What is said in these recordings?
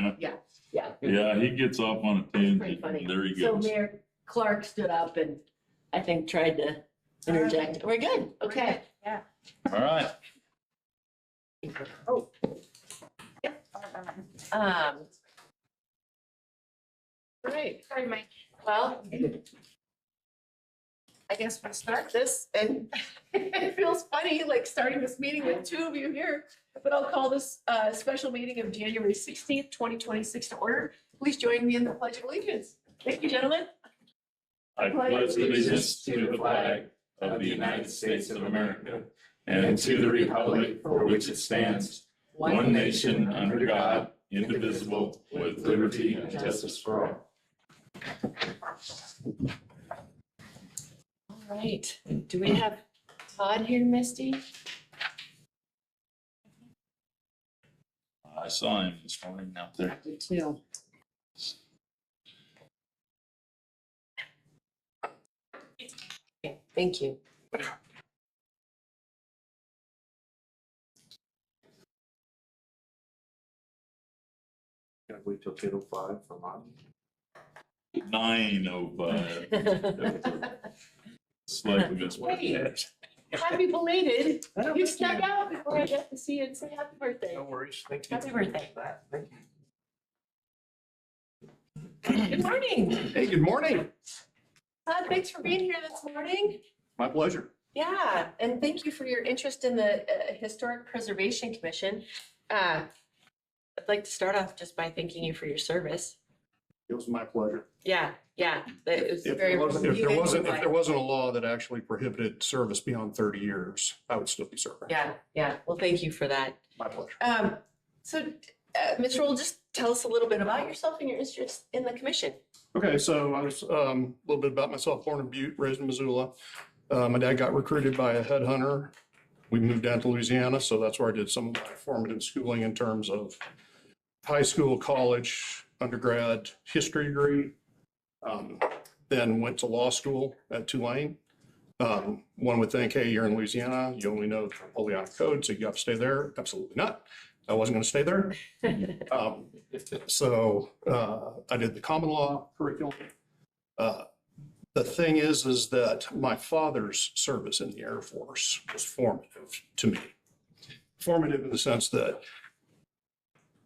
Louisiana. Yeah, yeah. Yeah, he gets off on a Pretty tangent. funny. There he So goes. Mayor Clark stood up and I think tried to interject. We're good. Okay. Yeah. All right. Oh, great. Sorry, Mike. Well, I guess we'll start this, and it feels funny, like starting this meeting with two of you here, but I'll call this special meeting of January 16th, 2026 to order. Please join me in the Pledge of Allegiance. Thank you, gentlemen. I pledge allegiance to the flag of the United States of America and to the republic for which it stands, one nation under God, indivisible, with liberty and justice for all. All right. Do we have Todd here, Misty? I saw him this morning out there. Me too. Okay, thank you. Gotta wait till 10:05 for mine. 9:05. Slightly missed what Hey. it is. Happy belated. You snuck out before I got to see you and say happy birthday. No worries, thank you. Happy birthday. Thank you. Good morning. Hey, good morning. Todd, thanks for being here this morning. My pleasure. Yeah, and thank you for your interest in the Historic Preservation Commission. I'd like to start off just by thanking you for your service. It was my pleasure. Yeah, it was If very. there wasn't a law that actually prohibited service beyond 30 years, I would still be serving. Yeah. Well, thank you for that. My pleasure. So, Mr. Roll, just tell us a little bit about yourself and your interest in the commission. Okay, so I was a little bit about myself, born in Butte, raised in Missoula. My dad got recruited by a headhunter. We moved down to Louisiana, so that's where I did some of my formative schooling in terms of high school, college, undergrad history degree. Then went to law school at Tulane. One would think, hey, you're in Louisiana, you only know the Napoleonic Code, so you have to stay there. Absolutely not. I wasn't going to stay there. So I did the common law curriculum. The thing is that my father's service in the Air Force was formative to me. Formative in the sense that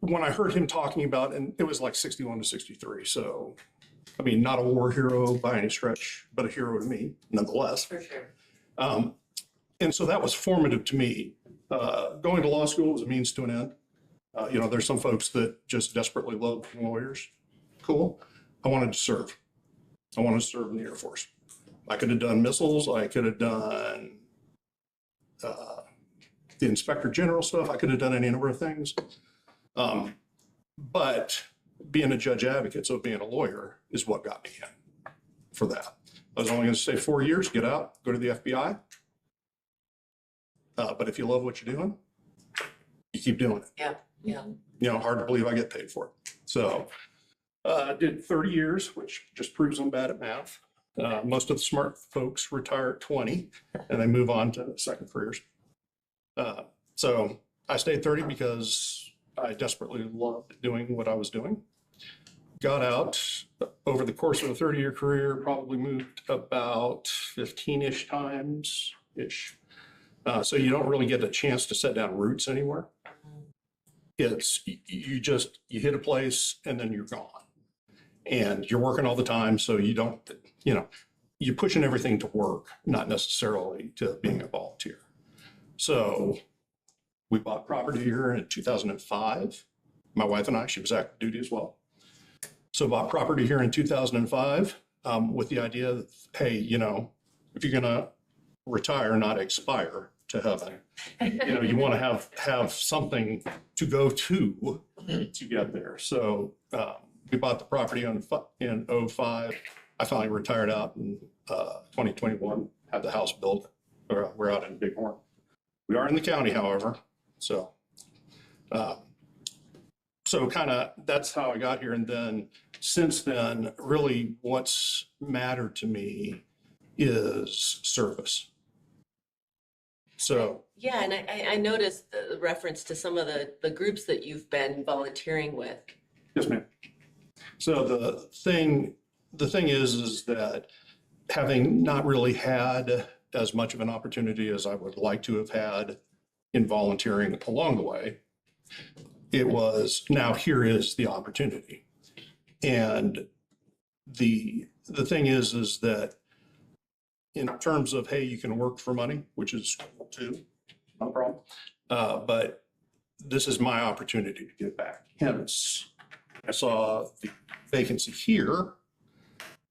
when I heard him talking about, and it was like 61 to 63. So, I mean, not a war hero by any stretch, but a hero to me nonetheless. For sure. And so that was formative to me. Going to law school was a means to an end. There's some folks that just desperately love lawyers. Cool. I wanted to serve. I wanted to serve in the Air Force. I could have done missiles. I could have done the Inspector General stuff. I could have done any number of things. But being a judge advocate, so being a lawyer, is what got me in for that. I was only going to stay 4 years, get out, go to the FBI. But if you love what you're doing, you keep doing it. Yeah. Hard to believe I get paid for it. So I did 30 years, which just proves I'm bad at math. Most of the smart folks retire at 20 and they move on to second careers. So I stayed 30 because I desperately loved doing what I was doing. Got out over the course of a 30-year career, probably moved about 15-ish times-ish. So you don't really get a chance to set down roots anywhere. It's, you hit a place and then you're gone. And you're working all the time, so you don't, you're pushing everything to work, not necessarily to being a volunteer. So we bought property here in 2005. My wife and I, she was active duty as well. So bought property here in 2005 with the idea that, hey, if you're going to retire, not expire to heaven, you want to have something to go to get there. So we bought the property in 2005. I finally retired out in 2021, had the house built. We're out in Bighorn. We are in the county, however. So kind of that's how I got here. And then since then, really what's mattered to me is service. So yeah, and I noticed the reference to some of the groups that you've been volunteering with. Yes, ma'am. So the thing is that having not really had as much of an opportunity as I would like to have had in volunteering along the way, it was now here is the opportunity. And the thing is that in terms of, hey, you can work for money, which is cool too, no problem. But this is my opportunity to give back. Hence, I saw the vacancy here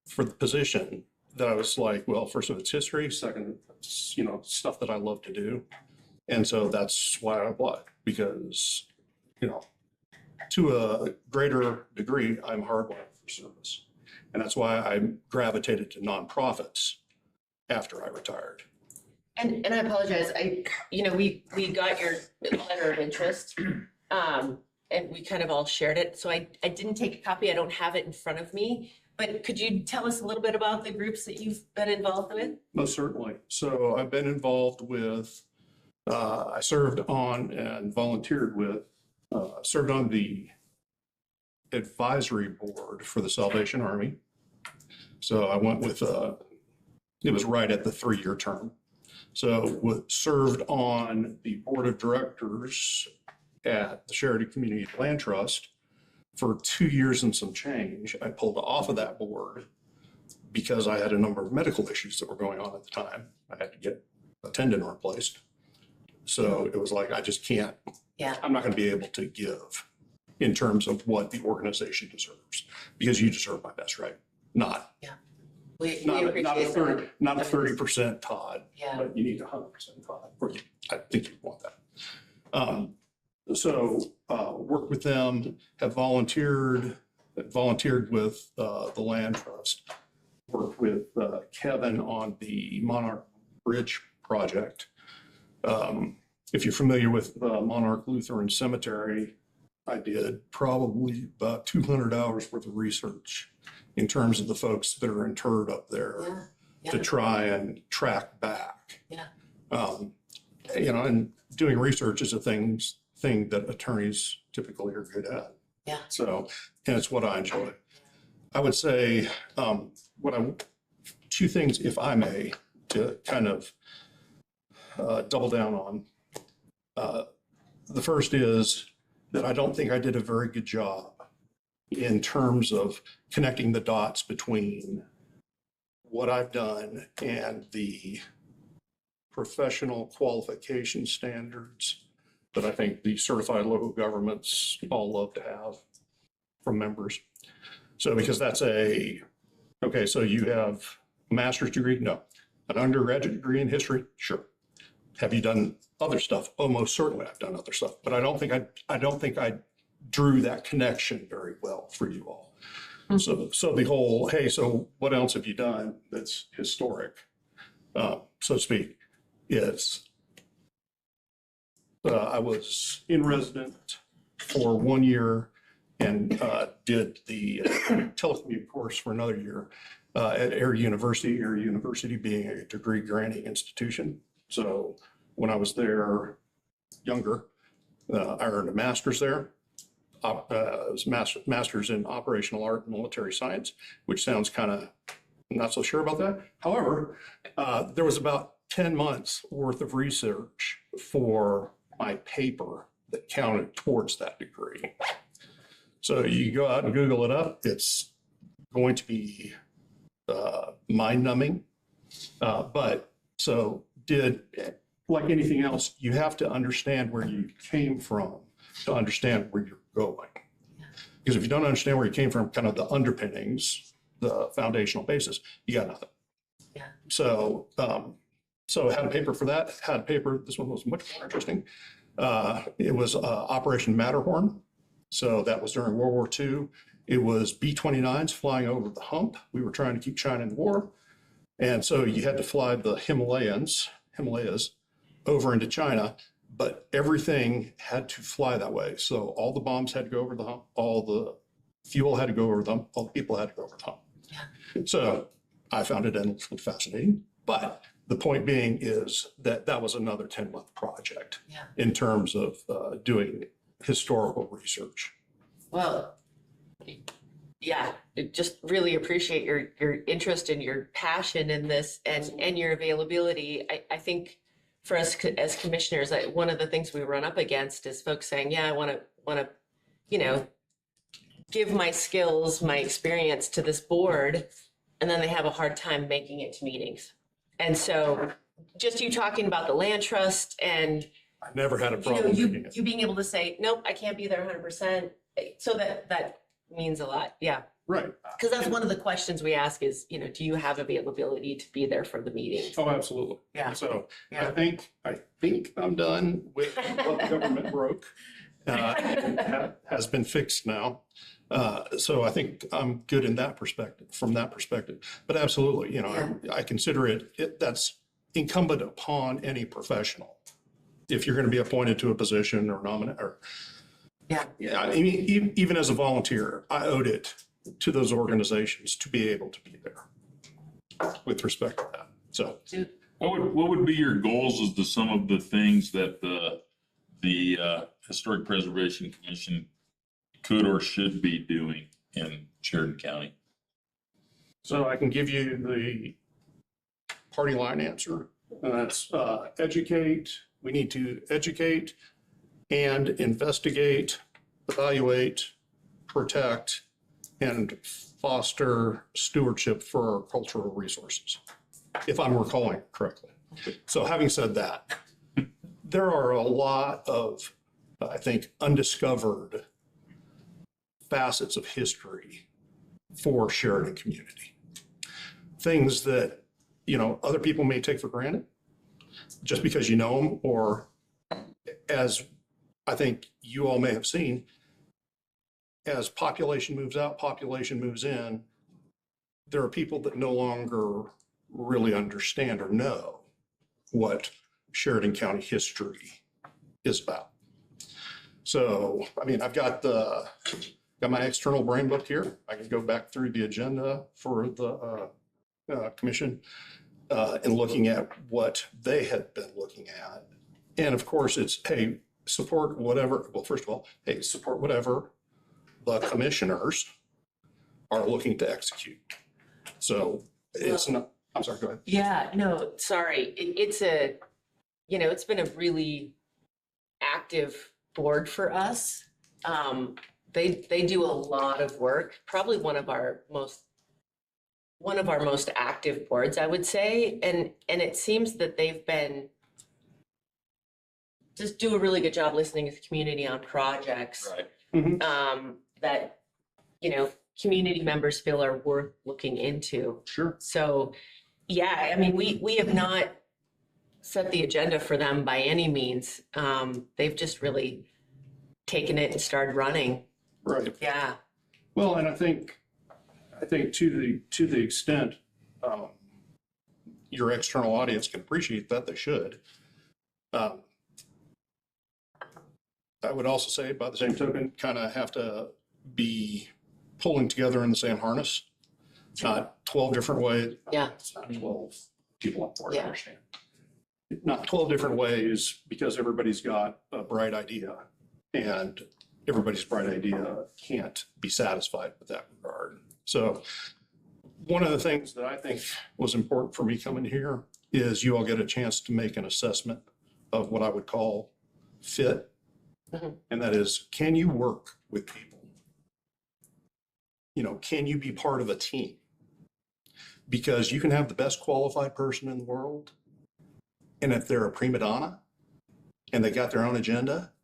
for the position that I was like, well, first of its history, second, it's, stuff that I love to do. And so that's why I applied, because, to a greater degree, I'm hardwired for service. And that's why I gravitated to nonprofits after I retired. And I apologize, we got your letter of interest, and we kind of all shared it. So I didn't take a copy. I don't have it in front of me. But could you tell us a little bit about the groups that you've been involved with? Most certainly. So I've been involved with, I served on and volunteered with, served on the advisory board for the Salvation Army. So I went with, it was right at the 3-year term. So served on the board of directors at the Sheridan Community Land Trust for 2 years and some change. I pulled off of that board because I had a number of medical issues that were going on at the time. I had to get a tendon replaced. So it was like, I just can't, I'm not going to be able to give in terms of what the organization deserves, because you deserve my best, right? Not a 30% Todd, but you need 100% Todd, or I think you want that. Worked with them, have volunteered with the Land Trust, worked with Kevin on the Monarch Bridge project. If you're familiar with Monarch Lutheran Cemetery, I did probably about 200 hours worth of research in terms of the folks that are interred up there to try and track back. And doing research is a thing that attorneys typically are good at. So, and it's what I enjoy. I would say two things, if I may, to kind of double down on. The first is that I don't think I did a very good job in terms of connecting the dots between what I've done and the professional qualification standards that I think the certified local governments all love to have from members. So because that's okay, so you have a master's degree? No. An undergraduate degree in history? Sure. Have you done other stuff? Oh, most certainly I've done other stuff, but I don't think I drew that connection very well for you all. So the whole, hey, so what else have you done that's historic, so to speak, is I was in resident for 1 year and did the telecommute course for another year at Air University being a degree granting institution. So when I was there younger, I earned a master's there. It was master's in operational art and military science, which sounds kind of not so sure about that. However, there was about 10 months worth of research for my paper that counted towards that degree. So you go out and Google it up. It's going to be mind numbing. But so like anything else, you have to understand where you came from to understand where you're going. Because if you don't understand where you came from, kind of the underpinnings, the foundational basis, you got nothing. So I had a paper for that. This one was much more interesting. It was Operation Matterhorn. So that was during World War II. It was B-29s flying over the hump. We were trying to keep China in the war. And so you had to fly the Himalayas over into China, but everything had to fly that way. So all the bombs had to go over the hump, all the fuel had to go over the hump, all the people had to go over the hump. So I found it endlessly fascinating. But the point being is that was another 10-month project in terms of doing historical research. Well, yeah, just really appreciate your interest and your passion in this and your availability. I think for us as commissioners, one of the things we run up against is folks saying, yeah, I want to, you know, give my skills, my experience to this board, and then they have a hard time making it to meetings. And so just you talking about the land trust and, I never had a you know, problem making it. you being able to say, nope, I can't be there 100%. So that means a lot. Yeah. Right. Because that's one of the questions we ask is, you know, do you have availability to be there for the meeting? Oh, absolutely. Yeah. So Yeah. I think I'm done with what the government broke. And has been fixed now. So I think I'm good in that perspective, from that perspective. But absolutely, you know, I consider that's incumbent upon any professional. If you're going to be appointed to a position or nominate, or Yeah. yeah, I mean, even as a volunteer, I owed it to those organizations to be able to be there with respect to that. So What would be your goals as to some of the things that the Historic Preservation Commission could or should be doing in Sheridan County? So I can give you the party line answer, and that's educate. We need to educate and investigate, evaluate, protect, and foster stewardship for our cultural resources, if I'm recalling correctly. So having said that, there are a lot of, I think, undiscovered facets of history for Sheridan community. Things that, you know, other people may take for granted just because you know them, or as I think you all may have seen, as population moves out, population moves in, there are people that no longer really understand or know what Sheridan County history is about. So, I mean, I've got my external brain book here. I can go back through the agenda for the commission and looking at what they had been looking at. And of course, it's, hey, support whatever, well, first of all, hey, support whatever the commissioners are looking to execute. So it's not, I'm sorry, go ahead. Yeah, no, sorry. It's it's been a really active board for us. They do a lot of work, probably one of our most active boards, I would say. And it seems that they've been just do a really good job listening to the community on projects. Right. That, you know, community members feel are worth looking into. Sure. So, yeah, I mean, we have not set the agenda for them by any means. They've just really taken it and started running. Right. Yeah. Well, and I think to the extent your external audience can appreciate that, they should. I would also say, by the same token, kind of have to be pulling together in the same harness. It's not 12 different ways. Yeah. It's not 12 people on board, I Yeah. understand. Not 12 different ways because everybody's got a bright idea, and everybody's bright idea can't be satisfied with that regard. So one of the things that I think was important for me coming here is you all get a chance to make an assessment of what I would call fit. Mhm. And that is, can you work with people? You know, can you be part of a team? Because you can have the best qualified person in the world, and if they're a prima donna and they got their own agenda,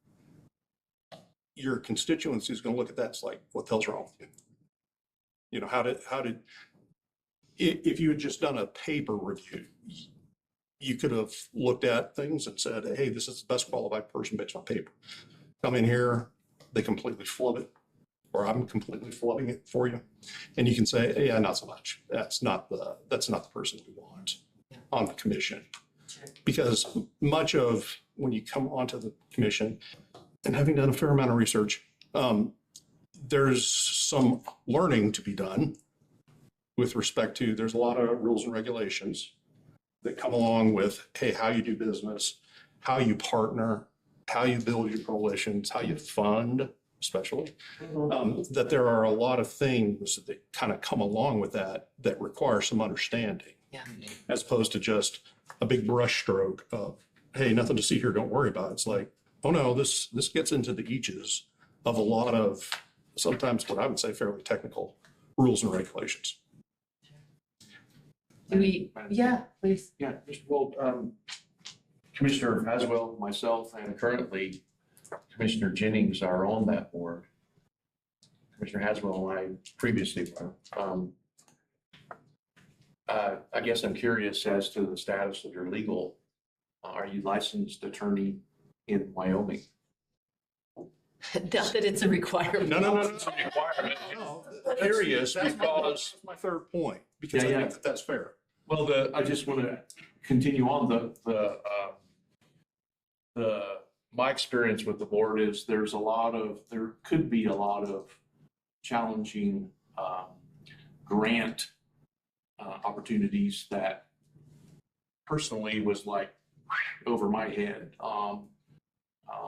your constituency is going to look at that. It's like, what the hell's wrong with you? You know, if you had just done a paper review, you could have looked at things and said, hey, this is the best qualified person based on paper. Come in here, they completely flub it, or I'm completely flubbing it for you. And you can say, hey, yeah, not so much. That's not the person we want on the commission. Because much of when you come onto the commission, and having done a fair amount of research, there's some learning to be done with respect to, there's a lot of rules and regulations that come along with, hey, how you do business, how you partner, how you build your coalitions, how you fund especially, that there are a lot of things that kind of come along with that that require some understanding. Yeah. As opposed to just a big brush stroke of, hey, nothing to see here, don't worry about it. It's like, oh no, this gets into the eaches of a lot of, sometimes what I would say fairly technical rules and regulations. Yeah, please. Yeah, well, Commissioner Haswell, myself, and currently Commissioner Jennings are on that board. Commissioner Haswell and I previously were. I guess I'm curious as to the status of your legal. Are you licensed attorney in Wyoming? Not that it's a requirement. No. It's a requirement. Curious, because my third point, because I Yeah, think that that's fair. Well, I just want to continue on my experience with the board is there could be a lot of challenging grant opportunities that personally was like over my head.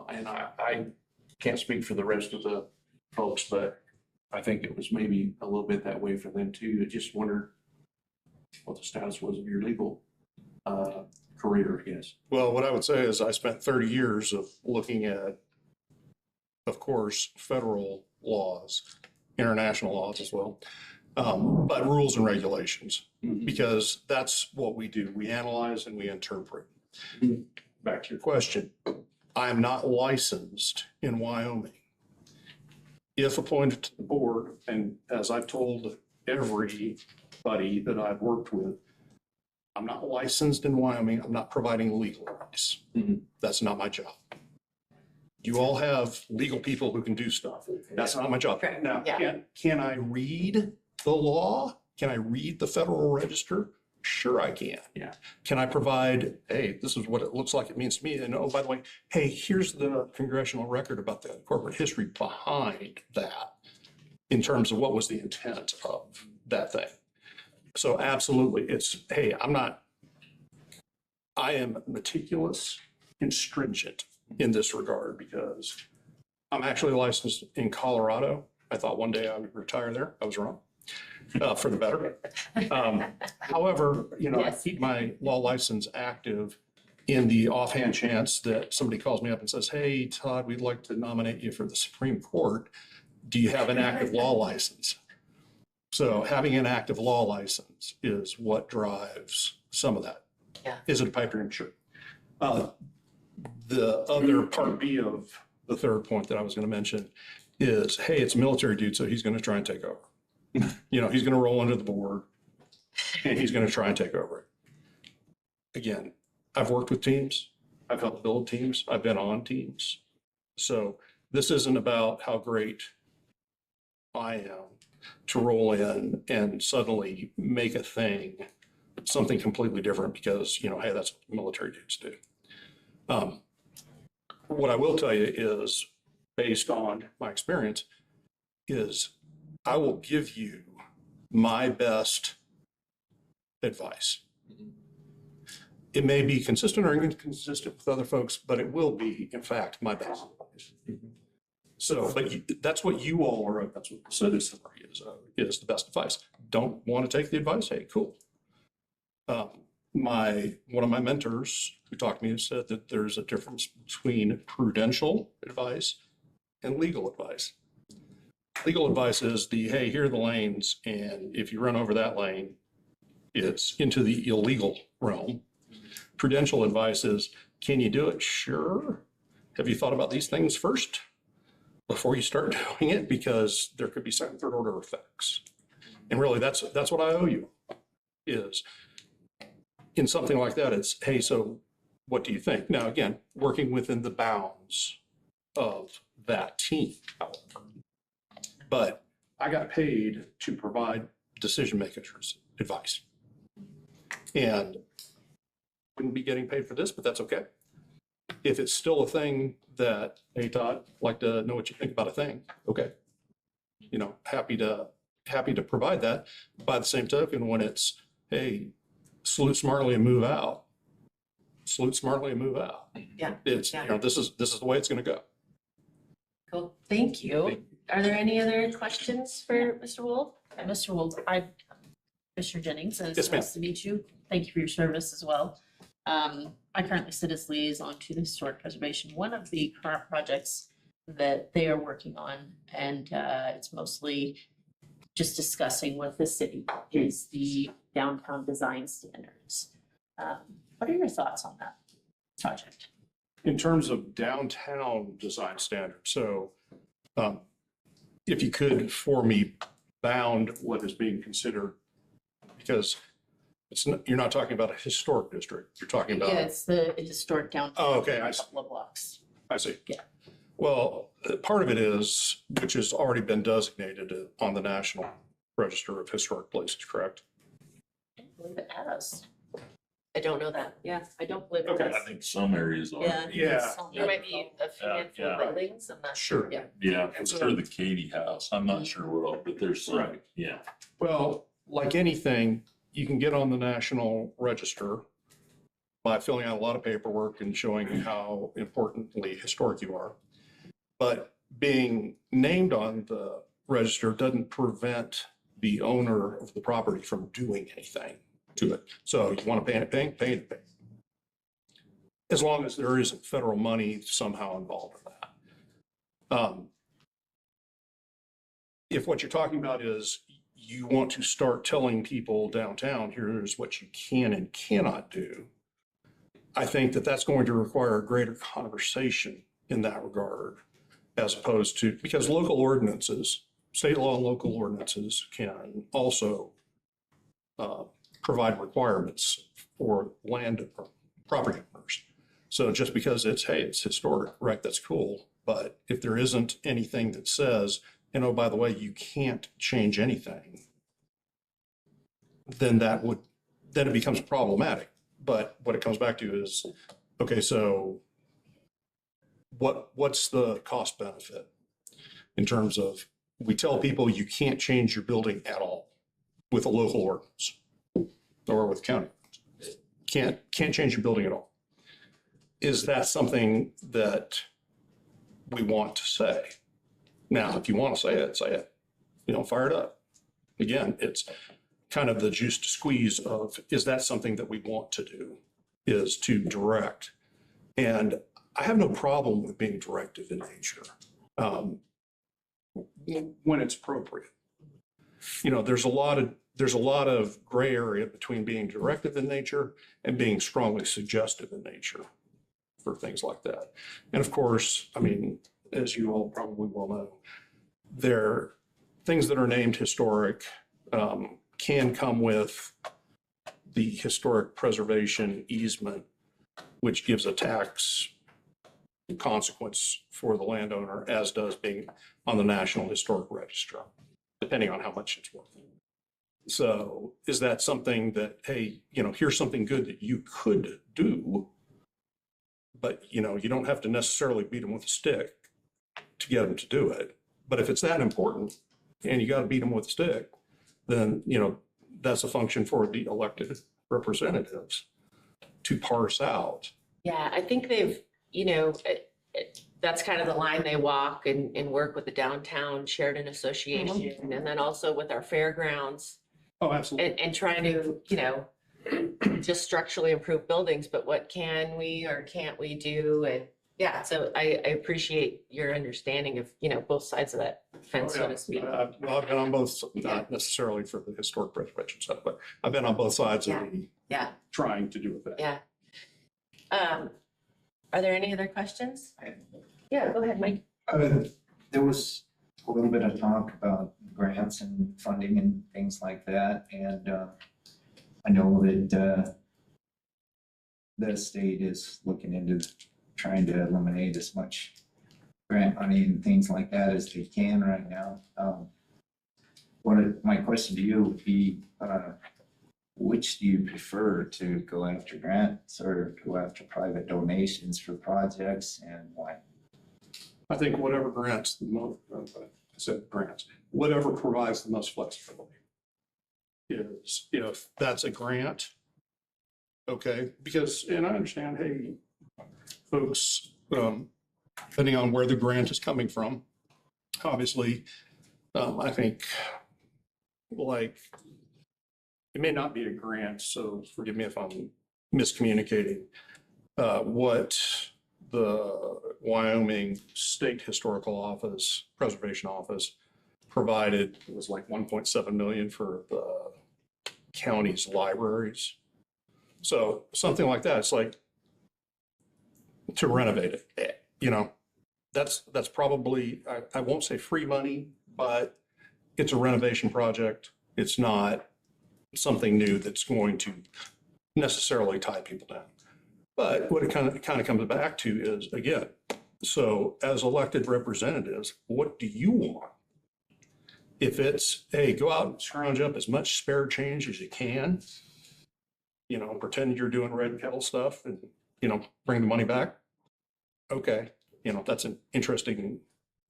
And I can't speak for the rest of the folks, but I think it was maybe a little bit that way for them too. I just wondered what the status was of your legal career, I guess. Well, what I would say is I spent 30 years of looking at, of course, federal laws, international laws as well, but rules and regulations, because that's what we do. We analyze and we interpret. Back to your question, I am not licensed in Wyoming. If appointed to the board, and as I've told everybody that I've worked with, I'm not licensed in Wyoming. I'm not providing legal advice. That's not my job. You all have legal people who can do stuff. That's not my job. Correct. Now, Yeah. can I read the law? Can I read the Federal Register? Sure I can. Yeah. Can I provide, hey, this is what it looks like it means to me. And oh, by the way, hey, here's the congressional record about the corporate history behind that in terms of what was the intent of that thing. So absolutely, it's, hey, I am meticulous and stringent in this regard because I'm actually licensed in Colorado. I thought one day I would retire there. I was wrong, for the better. However, I Yes. keep my law license active in the offhand chance that somebody calls me up and says, hey, Todd, we'd like to nominate you for the Supreme Court. Do you have an active law license? So having an active law license is what drives some of that. Yeah. Is it a pipe dream? Sure. The other part B of the third point that I was going to mention is, hey, it's a military dude, so he's going to try and take over. He's going to roll under the board and he's going to try and take over it. Again, I've worked with teams. I've helped build teams. I've been on teams. So this isn't about how great I am to roll in and suddenly make a thing something completely different because, hey, that's what military dudes do. What I will tell you is, based on my experience, is I will give you my best advice. It may be consistent or inconsistent with other folks, but it will be, in fact, my best advice. So, but that's what you all are, that's what the citizenry is the best advice. Don't want to take the advice? Hey, cool. One of my mentors who talked to me said that there's a difference between prudential advice and legal advice. Legal advice is hey, here are the lanes, and if you run over that lane, it's into the illegal realm. Prudential advice is, can you do it? Sure. Have you thought about these things first before you start doing it? Because there could be second, third order effects. And really, that's what I owe you, is in something like that, it's, hey, so what do you think? Now, again, working within the bounds of that team, however. But I got paid to provide decision makers advice. And wouldn't be getting paid for this, but that's okay. If it's still a thing that, hey, Todd, like to know what you think about a thing, okay. Happy to provide that. By the same token, when it's, hey, salute smartly and move out. Salute smartly and move out. Yeah. It's, Yeah. this is the way it's going to go. Cool, thank you. Are there any other questions for Mr. Wolf? Mr. Wolf, Mr. Jennings, and Yes, it's ma'am. nice to meet you. Thank you for your service as well. I currently sit as liaison to the historic preservation. One of the current projects that they are working on, and it's mostly just discussing with the city, is the downtown design standards. What are your thoughts on that project? In terms of downtown design standards, so if you could, for me, bound what is being considered, because you're not talking about a historic district, you're talking Yeah, about, it's the historic downtown. Oh, okay, I A see. couple of blocks. I see. Yeah. Well, part of it is, which has already been designated on the National Register of Historic Places, correct? I don't believe it has. I don't know that. Yeah, I don't believe it Okay. does. I think some areas are. Yeah. Yeah. There might be a handful of Yeah. buildings, I'm not Sure. sure. Yeah. Yeah, for sure the Katie House. I'm not sure what all, but there's some, Right. yeah. Well, like anything, you can get on the National Register by filling out a lot of paperwork and showing how importantly historic you are. But being named on the register doesn't prevent the owner of the property from doing anything to it. So you want to pay it. As long as there isn't federal money somehow involved in that. If what you're talking about is you want to start telling people downtown, here's what you can and cannot do, I think that that's going to require a greater conversation in that regard, as opposed to, because local ordinances, state law and local ordinances can also provide requirements for land or property owners. So just because it's, hey, it's historic, right, that's cool. But if there isn't anything that says, and oh, by the way, you can't change anything, then then it becomes problematic. But what it comes back to is, okay, so what's the cost benefit in terms of, we tell people you can't change your building at all with a local ordinance or with county. Can't change your building at all. Is that something that we want to say? Now, if you want to say it, fire it up. Again, it's kind of the juice to squeeze of, is that something that we want to do, is to direct. And I have no problem with being directive in nature when it's appropriate. There's a lot of gray area between being directive in nature and being strongly suggestive in nature for things like that. And of course, I mean, as you all probably well know, things that are named historic can come with the historic preservation easement, which gives a tax consequence for the landowner, as does being on the National Historic Register, depending on how much it's worth. So is that something that, hey, here's something good that you could do, but you don't have to necessarily beat them with a stick to get them to do it. But if it's that important and you got to beat them with a stick, then, that's a function for the elected representatives to parse out. Yeah, I think they've, that's kind of the line they walk and work with the downtown Sheridan Association, and then also with our fairgrounds Oh, absolutely. and trying to, just structurally improve buildings, but what can we or can't we do? And yeah, so I appreciate your understanding of, both sides of that fence, so to speak. Well, I've been on both, not necessarily for the historic preservation stuff, but I've been on both sides of the Yeah, trying to do with that. yeah. Are there any other questions? Yeah, go ahead, Mike. There was a little bit of talk about grants and funding and things like that, and I know that the state is looking into trying to eliminate as much grant money and things like that as they can right now. My question to you would be, which do you prefer, to go after grants or go after private donations for projects, and why? I think whatever grants the most, whatever provides the most flexibility is, if that's a grant, okay, because, and I understand, hey, folks depending on where the grant is coming from. Obviously, I think like, it may not be a grant, so forgive me if I'm miscommunicating. What the Wyoming State Historical Office, Preservation Office provided was like 1.7 million for the county's libraries. So something like that, it's like to renovate it, you know, that's probably, I won't say free money, but it's a renovation project. It's not something new that's going to necessarily tie people down. But what it kind of comes back to is, again, so as elected representatives, what do you want? If it's, hey, go out and scrounge up as much spare change as you can, you know, pretend you're doing red kettle stuff and, you know, bring the money back. Okay, you know, that's an interesting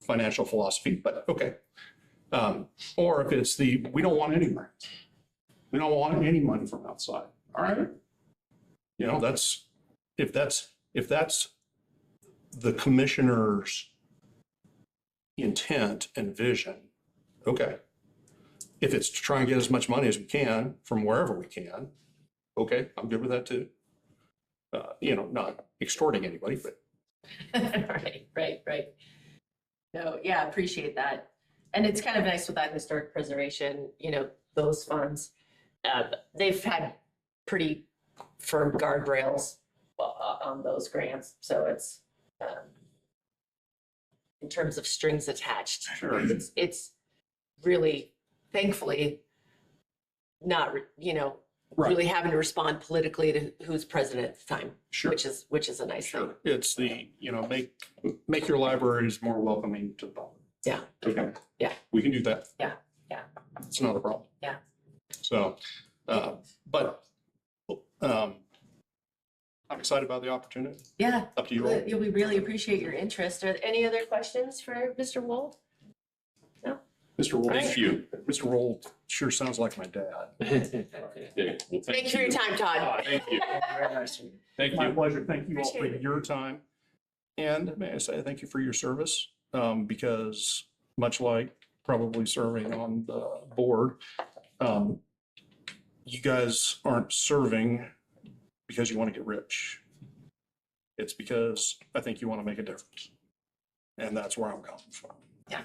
financial philosophy, but okay. Or if it's we don't want any grants. We don't want any money from outside. All right. You know, if that's the commissioner's intent and vision, okay. If it's to try and get as much money as we can from wherever we can, okay, I'm good with that too. You know, not extorting anybody, but. Right. No, yeah, appreciate that. And it's kind of nice with that historic preservation, you know, those funds. They've had pretty firm guardrails on those grants. So it's, in terms of strings attached, Sure. it's really, thankfully, not, you know, Right. really having to respond politically to who's president at the time, Sure. which is a nice thing. Sure. It's the, you know, make your libraries more welcoming to the public. Yeah. Okay. Yeah. We can do that. Yeah. It's not a problem. Yeah. So, but, I'm excited about the opportunity. Yeah. Up to you all. We really appreciate your interest. Are there any other questions for Mr. Wold? Mr. Roll. Thank you. Mr. Roll sure sounds like my dad. Thank you for your time, Todd. Thank you. Very nice. Thank My you. pleasure. Thank you all for Appreciate it. your time. And may I say thank you for your service, because much like probably serving on the board, you guys aren't serving because you want to get rich. It's because I think you want to make a difference. And that's where I'm coming from. Yeah.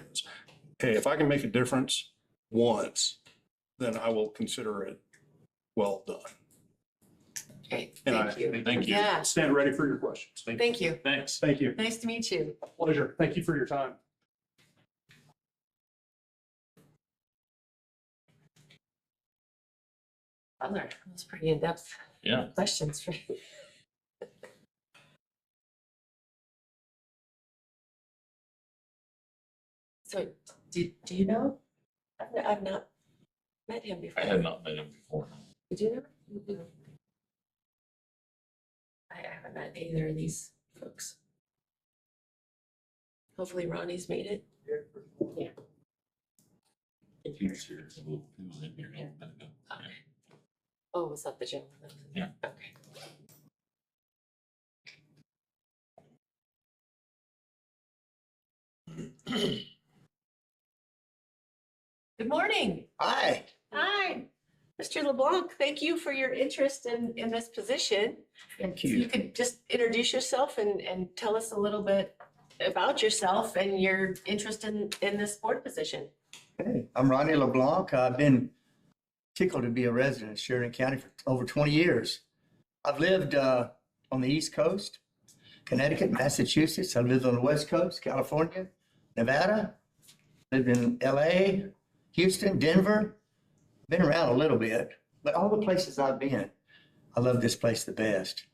Hey, if I can make a difference once, then I will consider it well done. Great, And thank you. Thank you. Yeah, Stand ready for your questions. thank you. Thanks. Thank you. Nice to meet you. Pleasure. Thank you for your time. Other, that's pretty in-depth Yeah. questions for you. So, do you know? I've not met him before. I had not met him before. Did you know? Mm-mm. I haven't met either of these folks. Hopefully Ronnie's made it. Yeah. He was here. He was in here a little bit ago. Okay. Oh, was that the gentleman? that was in there? Okay. Good morning. Hi, Hi, Mr. LeBlanc. Thank you for your interest in this position. thank If you you. could just introduce yourself and tell us a little bit about yourself and your interest in this board position. Hey, I'm Ronnie LeBlanc. I've been tickled to be a resident of Sheridan County for over 20 years. I've lived on the East Coast, Connecticut, Massachusetts. I've lived on the West Coast, California, Nevada, lived in LA, Houston, Denver. Been around a little bit, but all the places I've been, I love this place the best.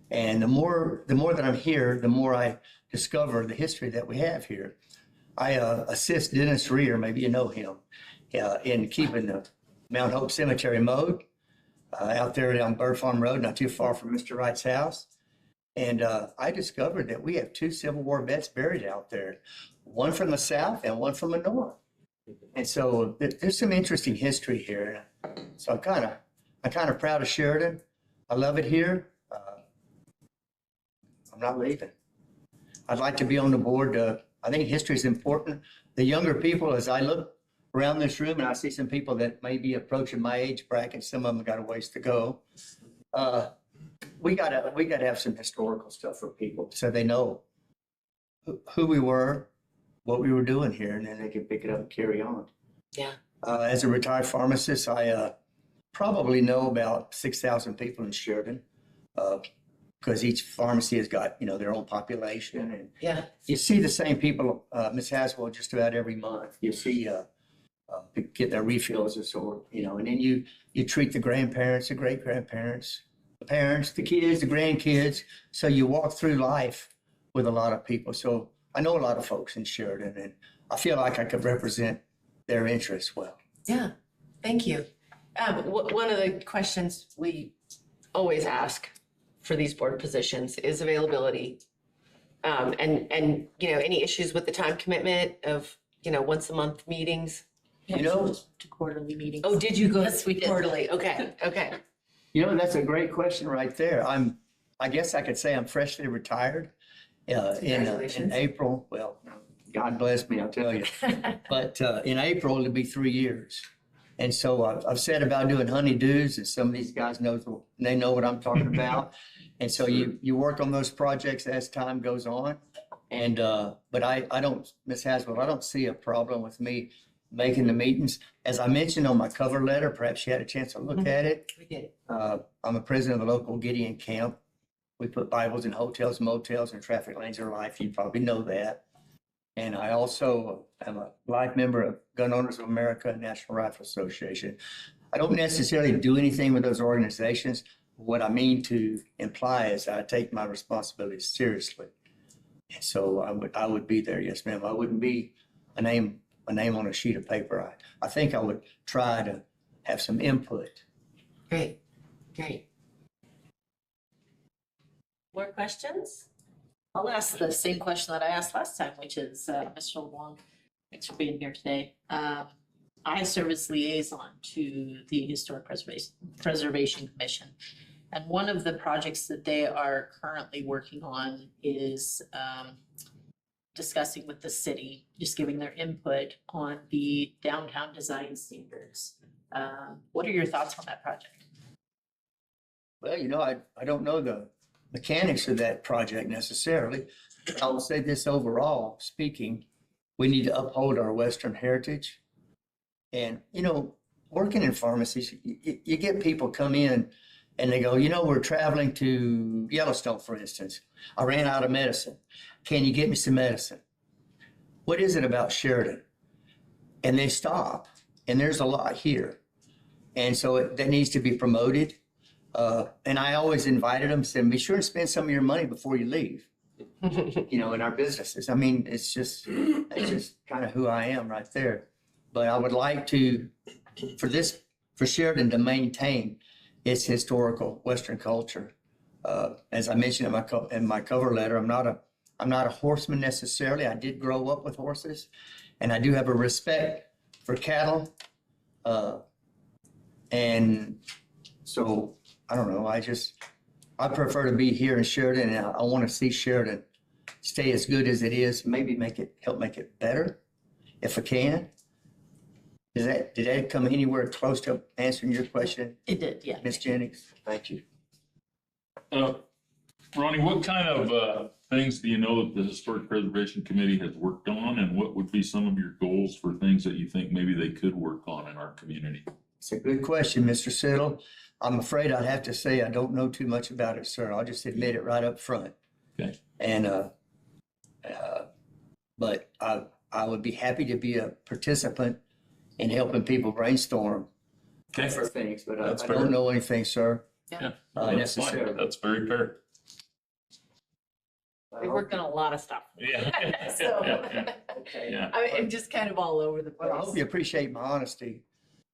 And the more that I'm here, the more I discover the history that we have here. I assist Dennis Reeder, maybe you know him, in keeping the Mount Hope Cemetery mowed out there on Bird Farm Road, not too far from Mr. Wright's house. And I discovered that we have two Civil War vets buried out there, one from the south and one from the north. And so there's some interesting history here. So I'm kind of proud of Sheridan. I love it here. I'm not leaving. I'd like to be on the board. I think history is important. The younger people, as I look around this room and I see some people that may be approaching my age bracket, some of them got a ways to go. We gotta have some historical stuff for people so they know who we were, what we were doing here, and then they can pick it up and carry on. Yeah. As a retired pharmacist, I probably know about 6,000 people in Sheridan. Because each pharmacy has got, their own population, and Yeah. you see the same people, Ms. Haswell, just about every month. You see get their refills or so, and then you treat the grandparents, the great grandparents, the parents, the kids, the grandkids. So you walk through life with a lot of people. So I know a lot of folks in Sheridan, and I feel like I could represent their interests well. Yeah, thank you. One of the questions we always ask for these board positions is availability. And any issues with the time commitment of, once a month meetings? To quarterly meetings. Oh, did you go Yes, we did. quarterly? Okay. That's a great question right there. I guess I could say I'm freshly retired in Congratulations. April. Well, God bless me, I'll tell you. But in April, it'll be 3 years. And so I've said about doing honeydews, and some of these guys know what I'm talking about. And so you work on those projects as time goes on. And but I don't, Ms. Haswell, I don't see a problem with me making the meetings. As I mentioned on my cover letter, perhaps you had a chance to look at it. We did. I'm a president of the local Gideon camp. We put Bibles in hotels, motels, and traffic lanes of life. You probably know that. And I also am a life member of Gun Owners of America and National Rifle Association. I don't necessarily do anything with those organizations. What I mean to imply is I take my responsibilities seriously. And so I would be there, yes, ma'am. I wouldn't be a name on a sheet of paper. I think I would try to have some input. Great. More questions? I'll ask the same question that I asked last time, which is, Mr. LeBlanc, thanks for being here today. I serve as liaison to the Historic Preservation Commission. And one of the projects that they are currently working on is discussing with the city, just giving their input on the downtown design standards. What are your thoughts on that project? Well, I don't know the mechanics of that project necessarily. I will say this overall speaking, we need to uphold our Western heritage. And, working in pharmacies, you get people come in and they go, we're traveling to Yellowstone, for instance. I ran out of medicine. Can you get me some medicine? What is it about Sheridan? And they stop, and there's a lot here. And so that needs to be promoted. And I always invited them, said, be sure to spend some of your money before you leave, in our businesses. I mean, it's just kind of who I am right there. But I would like for Sheridan to maintain its historical Western culture. As I mentioned in my cover letter, I'm not a horseman necessarily. I did grow up with horses, and I do have a respect for cattle. And so I don't know. I prefer to be here in Sheridan, and I want to see Sheridan stay as good as it is. Maybe help make it better, if I can. Did that come anywhere close to answering your question, It did, yeah. Ms. Jennings? Thank you. Ronnie, what kind of things do you know that the Historic Preservation Committee has worked on, and what would be some of your goals for things that you think maybe they could work on in our community? It's a good question, Mr. Siddle. I'm afraid I'd have to say I don't know too much about it, sir. I'll just admit it right up front. Okay. And, but I would be happy to be a participant in helping people brainstorm Okay. for things, but I That's fair. don't know anything, sir. Yeah, Uh, that's fine. necessarily. That's very fair. We worked on a lot of stuff. Yeah. So- Okay. Yeah. I'm just kind of all over the Well, I hope place. you appreciate my honesty,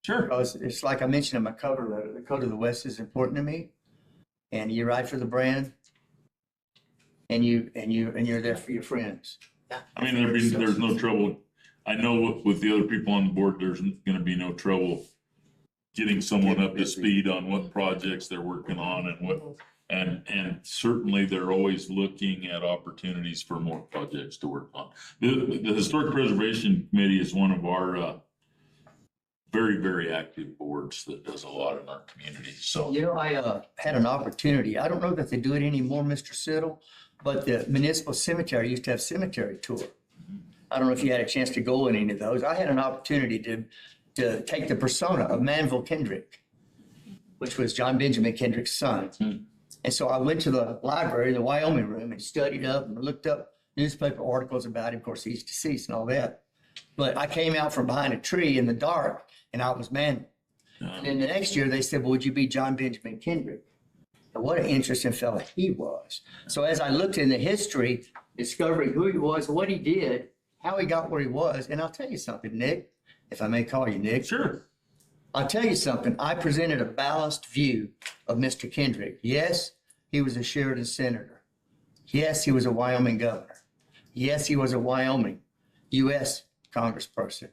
Sure. because it's like I mentioned in my cover letter, the code of the West is important to me. And you ride for the brand, and you're there for your friends. I mean, there's no trouble. I know with the other people on the board, there's gonna be no trouble getting someone up to speed on what projects they're working on and And certainly they're always looking at opportunities for more projects to work on. The Historic Preservation Committee is one of our very, very active boards that does a lot in our community. So, You know, I had an opportunity. I don't know that they do it anymore, Mr. Siddle, but the municipal cemetery used to have cemetery tour. I don't know if you had a chance to go in any of those. I had an opportunity to take the persona of Manville Kendrick, which was John Benjamin Kendrick's son. And so I went to the library in the Wyoming room and studied up and looked up newspaper articles about him. Of course, he's deceased and all that. But I came out from behind a tree in the dark and I was Manville. And then the next year they said, well, would you be John Benjamin Kendrick? And what an interesting fella he was. So as I looked in the history, discovering who he was, what he did, how he got where he was, and I'll tell you something, Nick, if I may call you Nick. sure. I'll tell you something. I presented a balanced view of Mr. Kendrick. Yes, he was a Sheridan senator. Yes, he was a Wyoming governor. Yes, he was a Wyoming U.S. congressperson.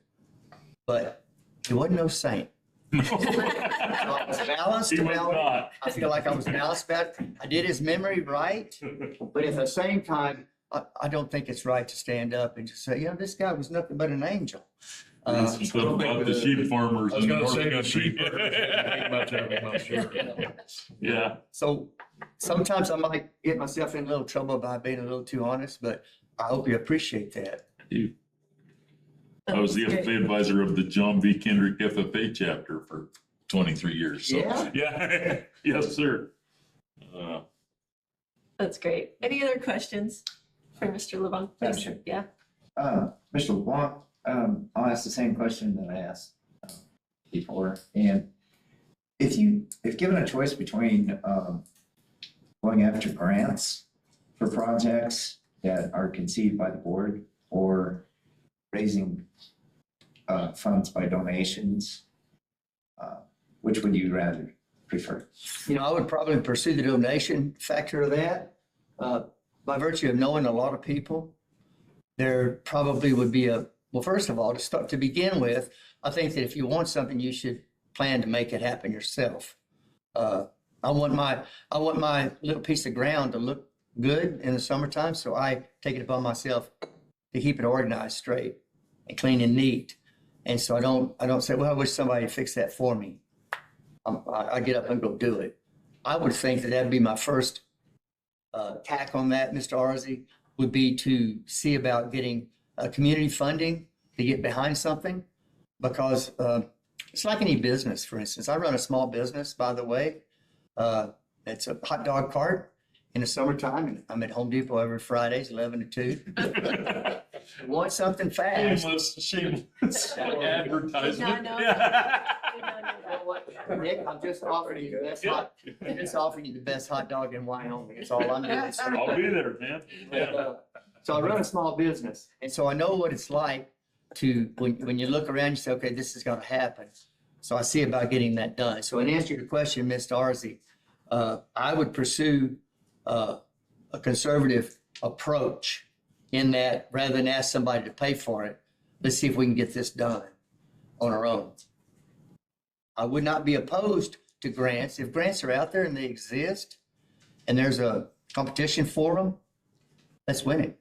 But he wasn't no saint. So I was balanced He was about it. not. I feel like I was balanced about it. I did his memory right. But at the same time, I don't think it's right to stand up and just say, this guy was nothing but an angel. Stuff about the sheep farmers I was in the gonna say northern the sheep. country. Much of it, I'm sure. Yeah. So sometimes I might get myself in a little trouble by being a little too honest, but I hope you appreciate that. I was the FFA advisor of the John V. Kendrick FFA chapter for 23 years. So, Yeah? yeah. Yes, sir. That's great. Any other questions for Mr. LeBlanc? Madam Chair. Yeah. Mr. LeBlanc, I'll ask the same question that I asked before. And if given a choice between going after grants for projects that are conceived by the board or raising funds by donations, which would you rather prefer? I would probably pursue the donation factor of that. By virtue of knowing a lot of people, there probably would be well, first of all, to begin with, I think that if you want something, you should plan to make it happen yourself. I want my little piece of ground to look good in the summertime, so I take it upon myself to keep it organized straight and clean and neat. And so I don't say, well, I wish somebody would fix that for me. I get up and go do it. I would think that that'd be my first tack on that, Mr. Arzi, would be to see about getting community funding to get behind something, because it's like any business. For instance, I run a small business, by the way. It's a hot dog cart in the summertime, and I'm at Home Depot every Fridays, 11 to 2. You want something fast. Shameless advertisement. No. Yeah. Nick, I'm just offering you the best hot dog in Wyoming. That's all I'm doing. sir. I'll be there, man. Yeah. So I run a small business, and so I know what it's like to, when you look around, you say, okay, this is gonna happen. So I see about getting that done. So in answer to your question, Mr. Arzi, I would pursue a conservative approach in that, rather than ask somebody to pay for it, let's see if we can get this done on our own. I would not be opposed to grants. If grants are out there and they exist and there's a competition for them, let's win it.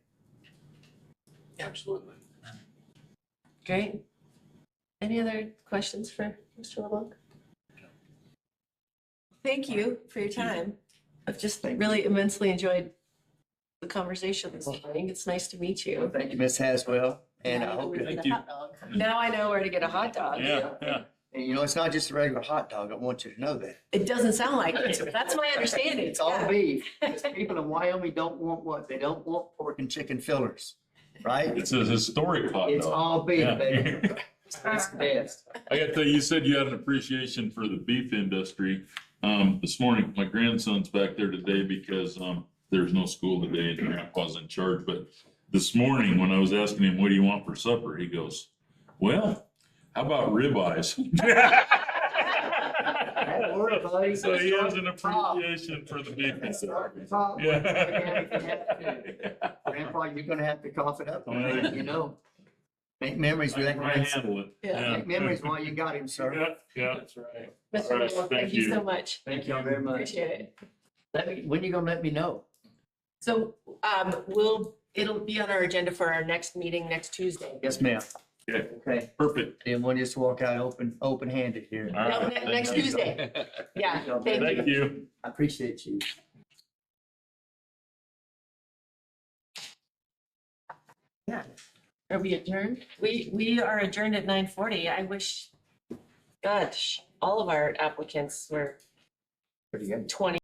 Absolutely. Great. Any other questions for Mr. LeBlanc? Thank you for your time. I've just really immensely enjoyed the conversation this morning. It's nice to meet you. Thank you, Ms. Haswell. And I hope, Thank The you. hot dog. Now I know where to get a hot dog. Yeah. and it's not just a regular hot dog. I want you to know that. It doesn't sound like it. That's my understanding. It's all Yeah. beef. Because people in Wyoming don't want what? They don't want pork and chicken fillers, right? It's a historic hot It's dog. all beef, Yeah. baby. It's the best. I got to tell you, you said you had an appreciation for the beef industry. This morning, my grandson's back there today because there's no school today and grandpa's in charge. But this morning, when I was asking him, what do you want for supper? He goes, well, how about ribeyes? That word, buddy. So he has an appreciation for the beef industry. Yeah. Grandpa, you're gonna have to cough it up, Yeah. you know. Make memories with that I grandson. handle it. Yeah. Make memories while you got him, sir. Yeah, that's right. Mr. All right, LeBlanc, thank thank you you. so much. Thank you very much. Appreciate it. When you gonna let me know? So, it'll be on our agenda for our next meeting next Tuesday. Yes, ma'am. Okay, Okay. perfect. Didn't want you to walk out open-handed here. All No, right. next Tuesday. Yeah, thank you. Thank you. I appreciate you. Yeah. Are we adjourned? We are adjourned at 9:40. I wish, gosh, all of our applicants were Pretty good. 20